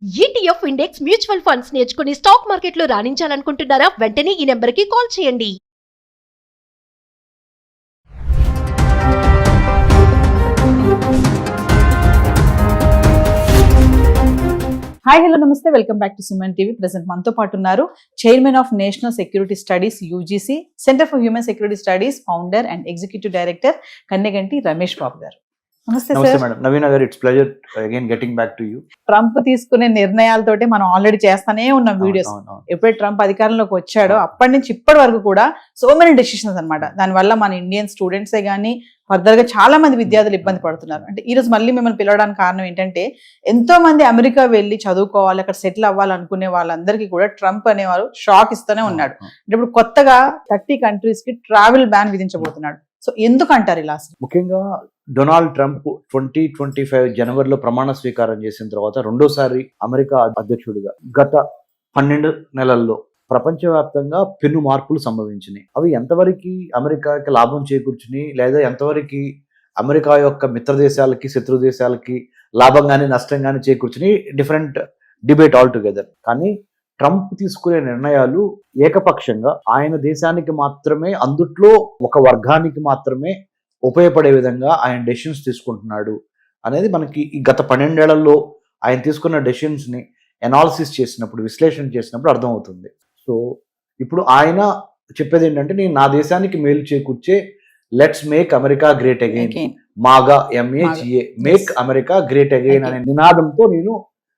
ETF index mutual funds నేర్చుకుని stock మార్కెట్లో రాణించాలనుకుంటున్నారా? వెంటనే ఈ నెంబర్కి కాల్ చేయండి. హాయ్ హలో నమస్తే, welcome back to Suman TV. Present మనతో పాటు ఉన్నారు chairman of national security studies UGC centre for human security studies founder and executive director Kanneganti Ramesh Babu garu. నమస్తే sir. Madam. Naveen garu, it's pleasure again getting back to you. Trump తీసుకునే నిర్ణయాలతోటే మనం already చేస్తానే ఉన్నాం videos. ఎప్పుడైతే ట్రంప్ అధికారంలోకి వచ్చాడో అప్పటి నుంచి ఇప్పటి వరకు కూడా సో మెనీ డెసిషన్స్ అన్నమాట. దానివల్ల మన ఇండియన్ స్టూడెంట్సే కానీ ఫర్దర్ గా చాలా మంది విద్యార్థులు ఇబ్బంది పడుతున్నారు. అంటే ఈ రోజు మళ్ళీ మిమ్మల్ని పిలవడానికి కారణం ఏంటంటే, ఎంతో మంది అమెరికా వెళ్ళి చదువుకోవాలి, అక్కడ సెటిల్ అవ్వాలనుకునే వాళ్ళందరికీ కూడా ట్రంప్ అనేవారు షాక్ ఇస్తూనే ఉన్నాడు. అంటే ఇప్పుడు కొత్తగా 30 కంట్రీస్ కి ట్రావెల్ బ్యాన్ విధించబోతున్నాడు. సో ఎందుకు అంటారు ఇలా? ముఖ్యంగా డొనాల్డ్ ట్రంప్ 2025 జనవరిలో ప్రమాణ స్వీకారం చేసిన తర్వాత రెండోసారి అమెరికా అధ్యక్షుడిగా గత 12 నెలల్లో ప్రపంచవ్యాప్తంగా పెను మార్పులు సంభవించినాయి. అవి ఎంతవరకు అమెరికాకి లాభం చేకూర్చుని, లేదా ఎంతవరకు అమెరికా యొక్క మిత్ర దేశాలకి శత్రు దేశాలకి లాభం కానీ నష్టం కానీ చేకూర్చుని డిఫరెంట్ డిబేట్ ఆల్ టుగెదర్. కానీ ట్రంప్ తీసుకునే నిర్ణయాలు ఏకపక్షంగా ఆయన దేశానికి మాత్రమే, అందుట్లో ఒక వర్గానికి మాత్రమే ఉపయోగపడే విధంగా ఆయన డెసిషన్స్ తీసుకుంటున్నాడు అనేది మనకి ఈ గత 12 ఏళ్లలో ఆయన తీసుకున్న డెసిషన్స్ని అనాలిసిస్ చేసినప్పుడు, విశ్లేషణ చేసినప్పుడు అర్థమవుతుంది. సో ఇప్పుడు ఆయన చెప్పేది ఏంటంటే, నేను నా దేశానికి మేలు చేకూర్చే let's make America great again, MAGA MAGA, make America great again అనే నినాదంతో నేను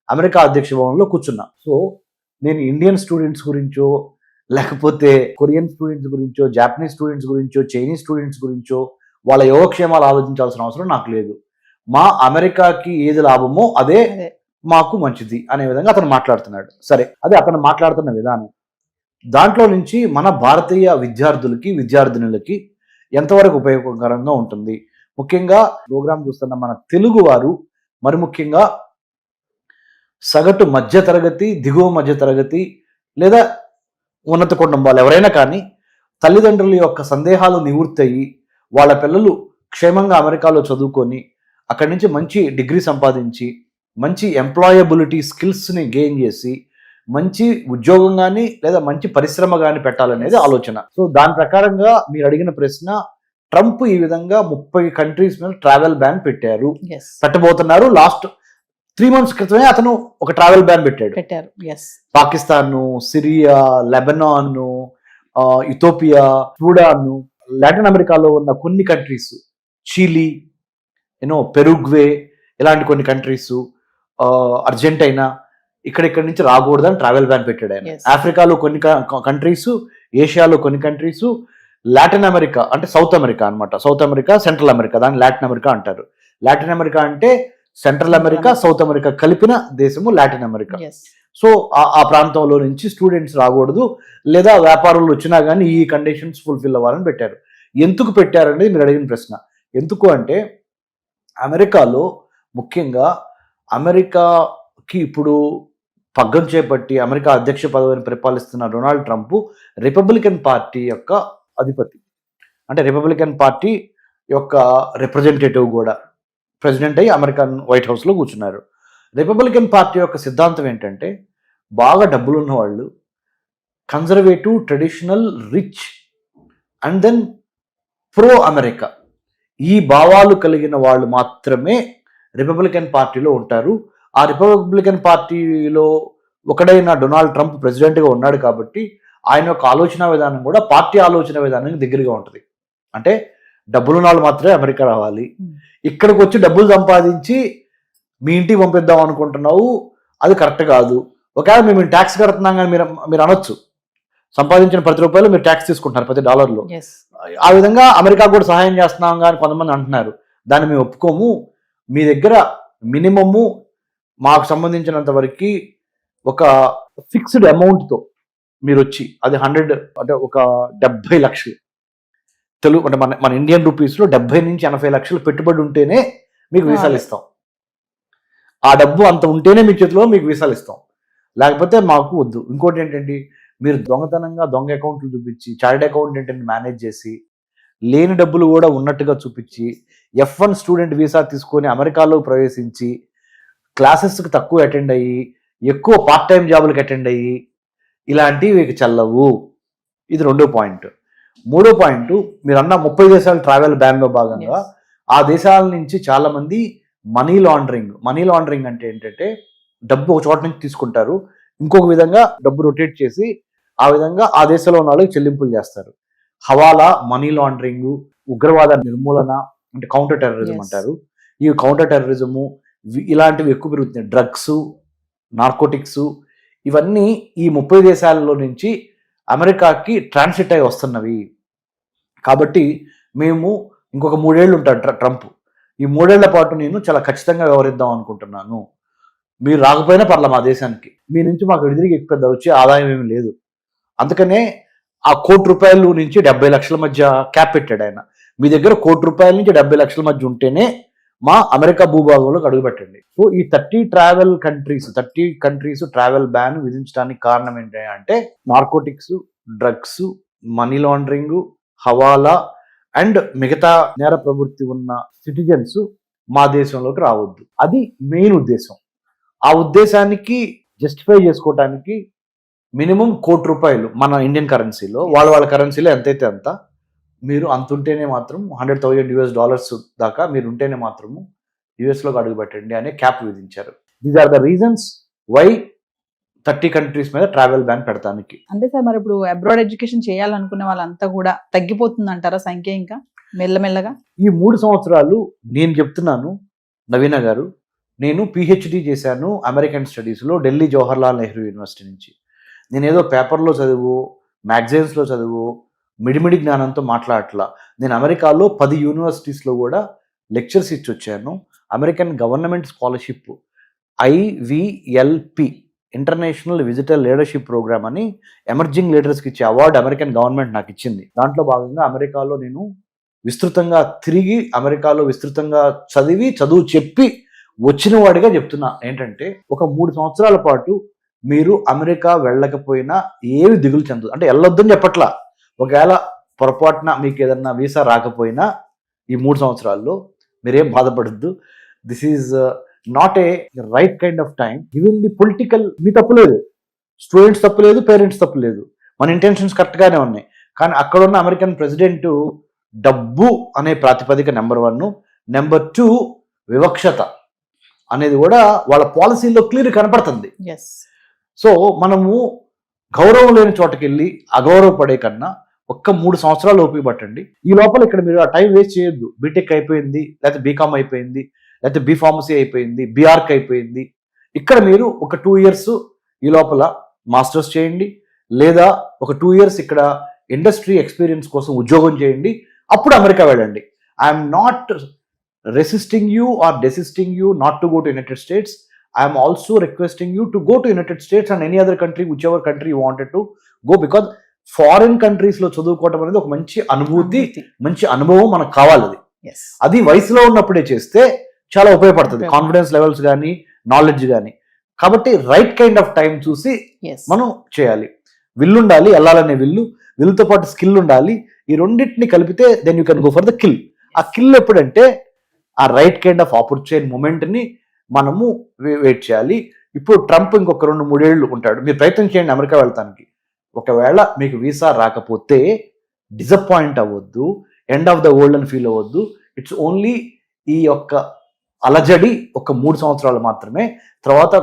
అమెరికా అధ్యక్ష భవనంలో కూర్చున్నా. సో నేను ఇండియన్ స్టూడెంట్స్ గురించో, లేకపోతే కొరియన్ స్టూడెంట్స్ గురించో, జాపనీస్ స్టూడెంట్స్ గురించో, చైనీస్ స్టూడెంట్స్ గురించో వాళ్ళ యోగక్షేమాలు ఆలోచించాల్సిన అవసరం నాకు లేదు. మా అమెరికాకి ఏది లాభమో అదే మాకు మంచిది అనే విధంగా అతను మాట్లాడుతున్నాడు. సరే, అదే అతను మాట్లాడుతున్న విధానం. దాంట్లో నుంచి మన భారతీయ విద్యార్థులకి, విద్యార్థినులకి ఎంతవరకు ఉపయోగకరంగా ఉంటుంది. ముఖ్యంగా ప్రోగ్రామ్ చూస్తున్న మన తెలుగు వారు, మరి ముఖ్యంగా సగటు మధ్య తరగతి, దిగువ మధ్య తరగతి లేదా ఉన్నత కుటుంబాలు ఎవరైనా కానీ తల్లిదండ్రుల యొక్క సందేహాలు నివృత్తయ్యి వాళ్ళ పిల్లలు క్షేమంగా అమెరికాలో చదువుకొని అక్కడి నుంచి మంచి డిగ్రీ సంపాదించి మంచి ఎంప్లాయబిలిటీ స్కిల్స్ని గెయిన్ చేసి మంచి ఉద్యోగం కానీ లేదా మంచి పరిశ్రమ కానీ పెట్టాలనేది ఆలోచన. సో దాని ప్రకారంగా మీరు అడిగిన ప్రశ్న, ట్రంప్ ఈ విధంగా 30 కంట్రీస్ మీద ట్రావెల్ బ్యాన్ పెట్టబోతున్నారు. లాస్ట్ 3 months క్రితమే అతను ఒక ట్రావెల్ బ్యాన్ పెట్టారు. Pakistan, Syria, Lebanon, Ethiopia, Sudan, Latin అమెరికాలో ఉన్న కొన్ని కంట్రీస్, చిలీ, పెరుగ్వే, ఇలాంటి కొన్ని కంట్రీస్, అర్జెంటైనా, ఇక్కడి నుంచి రాకూడదని ట్రావెల్ బ్యాన్ పెట్టాడు ఆయన. ఆఫ్రికాలో కొన్ని కంట్రీస్, ఏషియాలో కొన్ని కంట్రీస్, లాటిన్ అమెరికా అంటే సౌత్ అమెరికా అనమాట. సౌత్ అమెరికా, సెంట్రల్ అమెరికా, దాన్ని లాటిన్ అమెరికా అంటారు. లాటిన్ అమెరికా అంటే సెంట్రల్ అమెరికా, సౌత్ అమెరికా కలిపిన దేశము లాటిన్ అమెరికా. సో ఆ ప్రాంతంలో నుంచి స్టూడెంట్స్ రాకూడదు, లేదా వ్యాపారులు వచ్చినా కానీ ఈ కండిషన్స్ ఫుల్ఫిల్ అవ్వాలని పెట్టారు. ఎందుకు పెట్టారనేది మీరు అడిగిన ప్రశ్న. ఎందుకు అంటే, అమెరికాలో ముఖ్యంగా అమెరికాకి ఇప్పుడు పగ్గం చేపట్టి అమెరికా అధ్యక్ష పదవిని పరిపాలిస్తున్న డొనాల్డ్ ట్రంప్ రిపబ్లికన్ పార్టీ యొక్క అధిపతి. అంటే రిపబ్లికన్ పార్టీ యొక్క రిప్రజెంటేటివ్ కూడా, ప్రెసిడెంట్ అయ్యి అమెరికన్ వైట్ హౌస్లో కూర్చున్నారు. రిపబ్లికన్ పార్టీ యొక్క సిద్ధాంతం ఏంటంటే, బాగా డబ్బులున్న వాళ్ళు, conservative, traditional, rich and then pro America, ఈ భావాలు కలిగిన వాళ్ళు మాత్రమే రిపబ్లికన్ పార్టీలో ఉంటారు. ఆ రిపబ్లికన్ పార్టీలో ఒకడైన డొనాల్డ్ ట్రంప్ ప్రెసిడెంట్గా ఉన్నాడు కాబట్టి ఆయన యొక్క ఆలోచన విధానం కూడా పార్టీ ఆలోచన విధానానికి దగ్గరగా ఉంటుంది. అంటే డబ్బులున్న వాళ్ళు మాత్రమే అమెరికా రావాలి, ఇక్కడికి వచ్చి డబ్బులు సంపాదించి మీ ఇంటికి పంపిద్దాం అనుకుంటున్నావు, అది కరెక్ట్ కాదు. ఒకవేళ మేము ట్యాక్స్ కడుతున్నాం కానీ మీరు అనొచ్చు, సంపాదించిన ప్రతి రూపాయలు మీరు ట్యాక్స్ తీసుకుంటున్నారు, ప్రతి $1. ఆ విధంగా అమెరికా కూడా సహాయం చేస్తున్నాం కానీ కొంతమంది అంటున్నారు. దాన్ని మేము ఒప్పుకోము. మీ దగ్గర మినిమము మాకు సంబంధించినంత వరకు ఒక ఫిక్స్డ్ అమౌంట్తో మీరు వచ్చి, అది 100 అంటే ఒక 70 లక్షలు తెలుగు అంటే మన ఇండియన్ రూపీస్లో 70 నుంచి 80 లక్షలు పెట్టుబడి ఉంటేనే మీకు వీసాలు ఇస్తాం. ఆ డబ్బు అంత ఉంటేనే మీ చేతిలో మీకు వీసాలు ఇస్తాం, లేకపోతే మాకు వద్దు. ఇంకోటి ఏంటంటే, మీరు దొంగతనంగా దొంగ అకౌంట్లు చూపించి, చార్టెడ్ అకౌంటెంట్ని మేనేజ్ చేసి, లేని డబ్బులు కూడా ఉన్నట్టుగా చూపించి, F1 స్టూడెంట్ వీసా తీసుకొని అమెరికాలో ప్రవేశించి క్లాసెస్కి తక్కువ అటెండ్ అయ్యి ఎక్కువ పార్ట్ టైం జాబులకు అటెండ్ అయ్యి ఇలాంటివి మీకు చెల్లవు. ఇది 2వ పాయింట్. 3వ పాయింట్, మీరు అన్న 30 దేశాలు ట్రావెల్ బ్యాన్ లో భాగంగా ఆ దేశాల నుంచి చాలా మంది మనీ లాండరింగ్ అంటే ఏంటంటే డబ్బు ఒక చోట నుంచి తీసుకుంటారు, ఇంకొక విధంగా డబ్బు రొటేట్ చేసి ఆ విధంగా ఆ దేశంలో ఉన్న వాళ్ళకి చెల్లింపులు చేస్తారు. హవాలా, మనీ లాండరింగ్, ఉగ్రవాద నిర్మూలన అంటే కౌంటర్ టెర్రరిజం అంటారు. ఈ కౌంటర్ టెర్రరిజము ఇలాంటివి ఎక్కువ పెరుగుతున్నాయి. డ్రగ్స్, నార్కోటిక్స్ ఇవన్నీ ఈ 30 దేశాలలో నుంచి అమెరికాకి ట్రాన్సిట్ అయి వస్తున్నవి. కాబట్టి మేము ఇంకొక 3 ఏళ్ళు ఉంటాడు ట్రంప్, ఈ 3 ఏళ్ల పాటు నేను చాలా ఖచ్చితంగా వ్యవహరిద్దాం అనుకుంటున్నాను. మీరు రాకపోయినా పర్ల మా దేశానికి, మీ నుంచి మాకు ఎదురుగా ఎక్కువ వచ్చే ఆదాయం ఏమి లేదు. అందుకనే ఆ ₹1,00,00,000 నుంచి 70 లక్షల మధ్య క్యాప్ పెట్టాడు ఆయన. మీ దగ్గర ₹1,00,00,000 నుంచి 70 లక్షల మధ్య ఉంటేనే మా అమెరికా భూభాగంలోకి అడుగుపెట్టండి. సో ఈ 30 కంట్రీస్ ట్రావెల్ బ్యాన్ విధించడానికి కారణం ఏంటంటే narcotics, drugs, money laundering, hawala and మిగతా నేర ప్రవృత్తి ఉన్న సిటిజన్స్ మా దేశంలోకి రావద్దు. అది మెయిన్ ఉద్దేశం. ఆ ఉద్దేశానికి జస్టిఫై చేసుకోవటానికి మినిమం ₹1,00,00,000 మన ఇండియన్ కరెన్సీలో, వాళ్ళ కరెన్సీలో ఎంతైతే అంత, మీరు అంతుంటేనే మాత్రం $100,000 దాకా మీరు ఉంటేనే మాత్రము యుఎస్లోకి అడుగుపెట్టండి అనే క్యాప్ విధించారు. These are the reasons why 30 countries మీద ట్రావెల్ బ్యాన్ పెడతానికి. అంటే సార్ మరి ఇప్పుడు అబ్రాడ్ ఎడ్యుకేషన్ చేయాలనుకునే వాళ్ళంతా కూడా తగ్గిపోతుంది అంటారా సంఖ్య ఇంకా మెల్లమెల్లగా? ఈ 3 సంవత్సరాలు నేను చెప్తున్నాను నవీన గారు, నేను PhD చేశాను అమెరికన్ స్టడీస్లో ఢిల్లీ జవహర్లాల్ నెహ్రూ యూనివర్సిటీ నుంచి. నేనేదో పేపర్లో చదువు, మ్యాగజైన్స్లో చదువు, మిడిమిడి జ్ఞానంతో మాట్లాడట్లా. నేను అమెరికాలో 10 యూనివర్సిటీస్లో కూడా లెక్చర్స్ ఇచ్చి వచ్చాను. American government scholarship IVLP international visitor leadership program అని ఎమర్జింగ్ లీడర్స్కి ఇచ్చే అవార్డు అమెరికన్ గవర్నమెంట్ నాకు ఇచ్చింది. దాంట్లో భాగంగా అమెరికాలో నేను విస్తృతంగా తిరిగి, అమెరికాలో విస్తృతంగా చదువు చెప్పి వచ్చిన వాడిగా చెప్తున్నా ఏంటంటే, ఒక 3 సంవత్సరాల పాటు మీరు అమెరికా వెళ్ళకపోయినా ఏమి దిగులు చెందదు. అంటే వెళ్ళొద్దని చెప్పట్లా, ఒకవేళ పొరపాటున మీకు ఏదన్నా వీసా రాకపోయినా ఈ 3 సంవత్సరాల్లో మీరేం బాధపడద్దు. This is not a right kind of time. Even the political, మీ తప్పులేదు, స్టూడెంట్స్ తప్పులేదు, పేరెంట్స్ తప్పులేదు, మన ఇంటెన్షన్స్ కరెక్ట్గానే ఉన్నాయి. కానీ అక్కడున్న అమెరికన్ ప్రెసిడెంట్ డబ్బు అనే ప్రాతిపదిక నెంబర్ 1, నెంబర్ 2 వివక్షత అనేది కూడా వాళ్ళ పాలసీలో క్లియర్ కనపడుతుంది. సో మనము గౌరవం లేని చోటకి వెళ్ళి అగౌరవపడే కన్నా ఒక్క 3 సంవత్సరాలు ఓపిక పట్టండి. ఈ లోపల ఇక్కడ మీరు ఆ టైం వేస్ట్ చేయొద్దు. బీటెక్ అయిపోయింది, లేకపోతే బీకామ్ అయిపోయింది, లేకపోతే బీఫార్మసీ అయిపోయింది, బీఆర్క్ అయిపోయింది. ఇక్కడ మీరు ఒక 2 ఇయర్స్ ఈ లోపల మాస్టర్స్ చేయండి, లేదా ఒక 2 ఇయర్స్ ఇక్కడ ఇండస్ట్రీ ఎక్స్పీరియన్స్ కోసం ఉద్యోగం చేయండి, అప్పుడు అమెరికా వెళ్ళండి. I'm not resisting you or desisting you not to go to United States. I am also requesting you to go to United States and any other country, whichever country you wanted to go, because foreign countries లో చదువుకోవటం అనేది ఒక మంచి అనుభూతి, మంచి అనుభవం మనకు కావాలి. అది వయసులో ఉన్నప్పుడే చేస్తే చాలా ఉపయోగపడుతుంది, కాన్ఫిడెన్స్ లెవెల్స్ కానీ, నాలెడ్జ్ కానీ. కాబట్టి రైట్ కైండ్ ఆఫ్ టైం చూసి మనం చేయాలి. విల్ ఉండాలి, వెళ్ళాలనే విల్లుతో పాటు స్కిల్ ఉండాలి. ఈ రెండింటిని కలిపితే then you can go for the kill. ఆ కిల్ ఎప్పుడంటే ఆ right kind of opportunity moment ని మనము వెయిట్ చేయాలి. ఇప్పుడు ట్రంప్ ఇంకొక 2-3 ఏళ్ళు ఉంటాడు, మీరు ప్రయత్నం చేయండి అమెరికా వెళ్తానికి. ఒకవేళ మీకు వీసా రాకపోతే డిసప్పాయింట్ అవ్వద్దు, ఎండ్ ఆఫ్ ద వరల్డ్ అని ఫీల్ అవ్వద్దు. ఇట్స్ ఓన్లీ ఈ యొక్క అలజడి ఒక 3 సంవత్సరాలు మాత్రమే, తర్వాత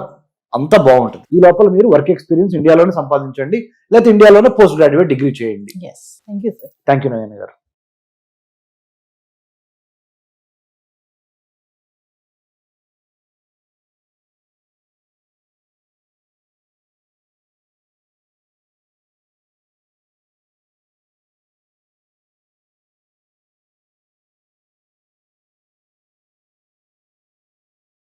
అంతా బాగుంటుంది. ఈ లోపల మీరు వర్క్ ఎక్స్పీరియన్స్ ఇండియాలోనే సంపాదించండి, లేకపోతే ఇండియాలోనే పోస్ట్ గ్రాడ్యుయేట్ డిగ్రీ చేయండి. Thank you sir. Thank you Nayana గారు.